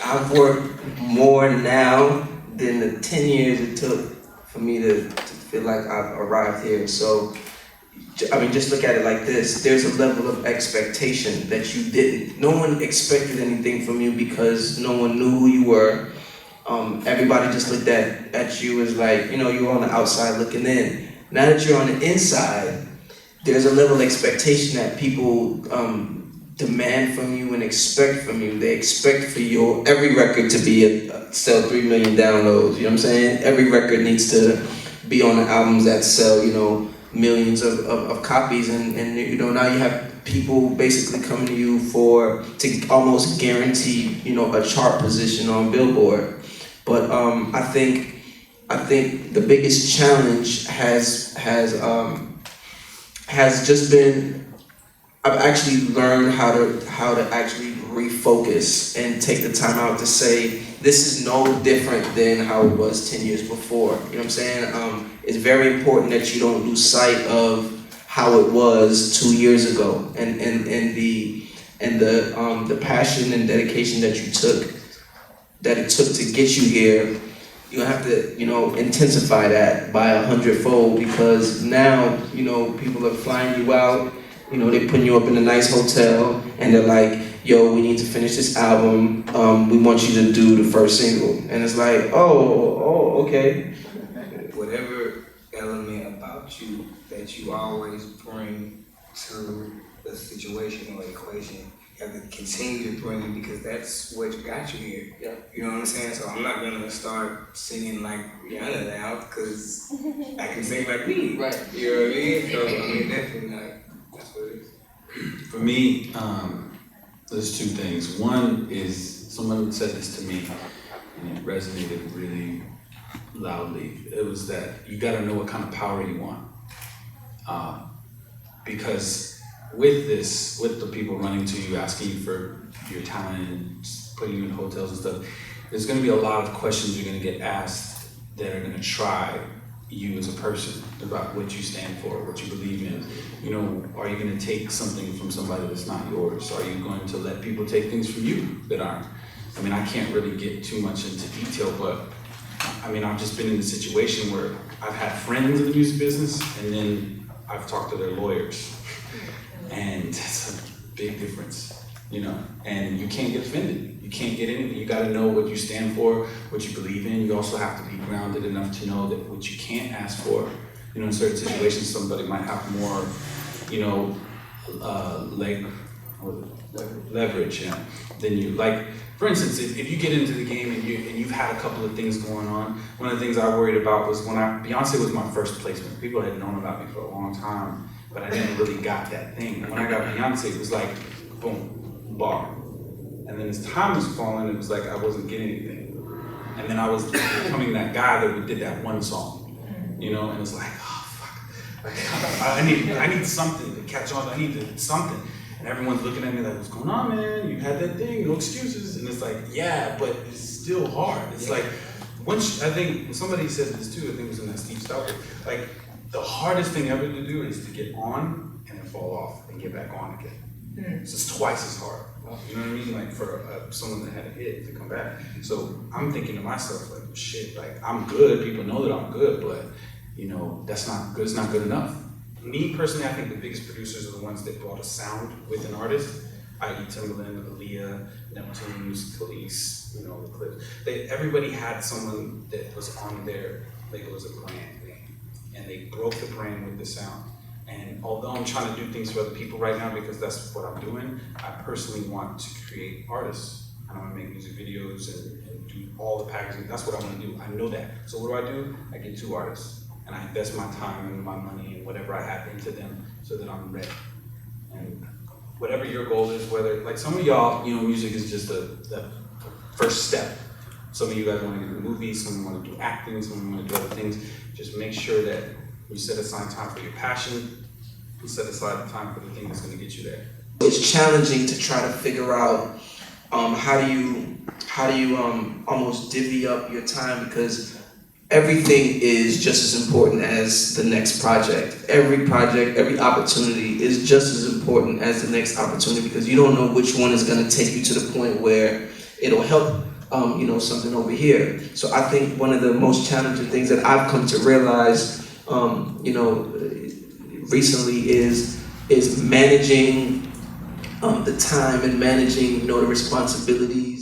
I've worked more now than the 10 years it took for me to feel like I've arrived here. So, I mean, just look at it like this. There's a level of expectation that you didn't. No one expected anything from you because no one knew who you were. Everybody just looked at you as like, you know, you're on the outside looking in. Now that you're on the inside, there's a level of expectation that people demand from you and expect from you. They expect for your every record to be sell 3 million downloads. You know what I'm saying? Every record needs to be on the albums that sell, you know, millions of copies, and you know, now you have people basically coming to you to almost guarantee, you know, a chart position on Billboard. But I think the biggest challenge has just been, I've actually learned how to actually refocus and take the time out to say, this is no different than how it was 10 years before. You know what I'm saying? It's very important that you don't lose sight of how it was 2 years ago, and the passion and dedication that it took to get you here. You have to, you know, intensify that by 100-fold, because now, you know, people are flying you out. You know, they're putting you up in a nice hotel, and they're like, yo, we need to finish this album. We want you to do the first single. And it's like, oh, okay. Whatever element about you that you always bring to the situation or equation, you have to continue to bring it, because that's what got you here. Yeah. You know what I'm saying? So I'm not gonna start singing like Rihanna now, because I can sing like me. Right. You know what I mean? So I mean, definitely like, that's what it is. For me, there's two things. One is, someone said this to me, and it resonated really loudly. It was that you gotta know what kind of power you want. Because with the people running to you, asking you for your talent, and putting you in hotels and stuff, there's gonna be a lot of questions you're gonna get asked that are gonna try you as a person, about what you stand for, what you believe in. You know, are you gonna take something from somebody that's not yours? Are you going to let people take things from you that aren't? I mean, I can't really get too much into detail, but I mean, I've just been in a situation where I've had friends in the music business, and then I've talked to their lawyers. And that's a big difference, you know, and you can't get offended. You can't get anything. You gotta know what you stand for, what you believe in. You also have to be grounded enough to know that what you can't ask for, you know, in certain situations, somebody might have more, you know, leverage, yeah, than you. Like, for instance, if you get into the game and you've had a couple of things going on, one of the things I worried about was when Beyoncé was my first placement. People had known about me for a long time, but I never really got that thing. And when I got Beyoncé, it was like, boom, bar. And then as time was falling, it was like I wasn't getting anything. And then I was becoming that guy that did that one song, you know, and it's like, oh, fuck. Like, I need something to catch on. I need something. And everyone's looking at me like, what's going on, man? You had that thing, no excuses. And it's like, yeah, but it's still hard. It's like, once, I think, somebody said this too, I think it was in that Steve Stoute, like, the hardest thing ever to do is to get on and then fall off and get back on again. So it's twice as hard. You know what I mean? Like, for someone that had a hit to come back. So I'm thinking to myself, like, shit, like, I'm good. People know that I'm good, but, you know, that's not good. It's not good enough. Me personally, I think the biggest producers are the ones that brought a sound with an artist, i.e. Timbaland, Aaliyah, Neptunes, Khalees, you know, the Clips. Everybody had someone that was on their label as a brand name, and they broke the brand with the sound. And although I'm trying to do things for other people right now because that's what I'm doing, I personally want to create artists. I want to make music videos and do all the packaging. That's what I want to do. I know that. So what do? I get 2 artists. And I invest my time and my money and whatever I have into them so that I'm ready. And whatever your goal is, whether, like some of y'all, you know, music is just the first step. Some of you guys want to do movies, some want to do acting, some want to do other things. Just make sure that you set aside time for your passion, you set aside time for the thing that's going to get you there. It's challenging to try to figure out how do you almost divvy up your time, because everything is just as important as the next project. Every project, every opportunity is just as important as the next opportunity, because you don't know which one is going to take you to the point where it'll help, something over here. So I think one of the most challenging things that I've come to realize, recently is managing the time and managing, the responsibilities